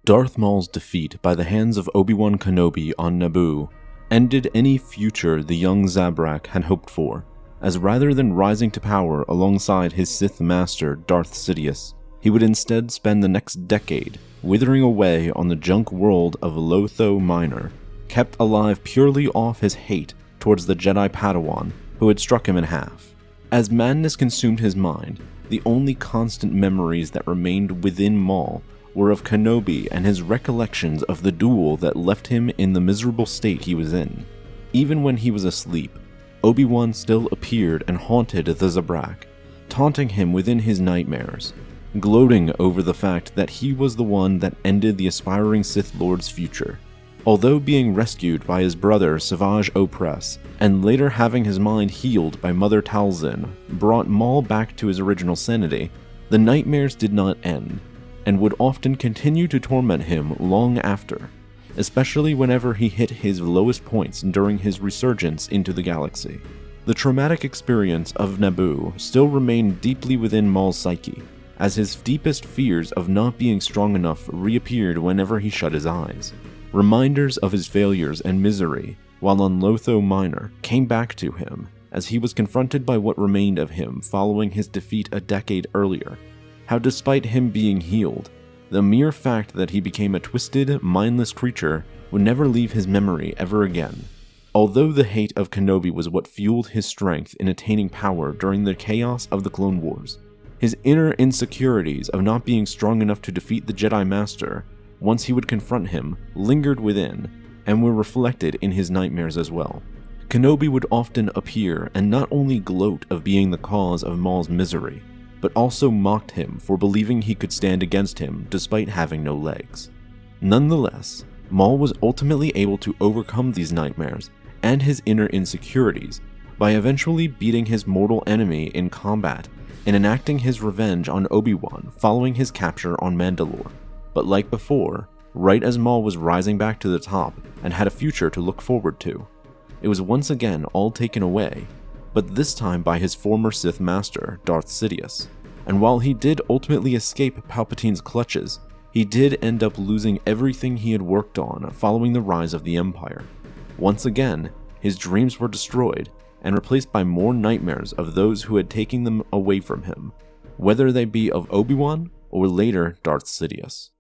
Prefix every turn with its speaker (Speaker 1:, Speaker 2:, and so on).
Speaker 1: Darth Maul's defeat by the hands of Obi-Wan Kenobi on Naboo ended any future the young Zabrak had hoped for, as rather than rising to power alongside his Sith master Darth Sidious, he would instead spend the next decade withering away on the junk world of Lotho Minor, kept alive purely off his hate towards the Jedi Padawan who had struck him in half. As madness consumed his mind, the only constant memories that remained within Maul were of Kenobi and his recollections of the duel that left him in the miserable state he was in. Even when he was asleep, Obi-Wan still appeared and haunted the Zabrak, taunting him within his nightmares, gloating over the fact that he was the one that ended the aspiring Sith Lord's future. Although being rescued by his brother Savage Opress, and later having his mind healed by Mother Talzin brought Maul back to his original sanity, the nightmares did not end, and would often continue to torment him long after, especially whenever he hit his lowest points during his resurgence into the galaxy. The traumatic experience of Naboo still remained deeply within Maul's psyche, as his deepest fears of not being strong enough reappeared whenever he shut his eyes. Reminders of his failures and misery while on Lotho Minor came back to him as he was confronted by what remained of him following his defeat a decade earlier. How despite him being healed, the mere fact that he became a twisted, mindless creature would never leave his memory ever again. Although the hate of Kenobi was what fueled his strength in attaining power during the chaos of the Clone Wars, his inner insecurities of not being strong enough to defeat the Jedi Master once he would confront him lingered within and were reflected in his nightmares as well. Kenobi would often appear and not only gloat of being the cause of Maul's misery, but also mocked him for believing he could stand against him despite having no legs. Nonetheless, Maul was ultimately able to overcome these nightmares and his inner insecurities by eventually beating his mortal enemy in combat and enacting his revenge on Obi-Wan following his capture on Mandalore. But like before, right as Maul was rising back to the top and had a future to look forward to, it was once again all taken away, but this time by his former Sith master, Darth Sidious. And while he did ultimately escape Palpatine's clutches, he did end up losing everything he had worked on following the rise of the Empire. Once again, his dreams were destroyed and replaced by more nightmares of those who had taken them away from him, whether they be of Obi-Wan or later Darth Sidious.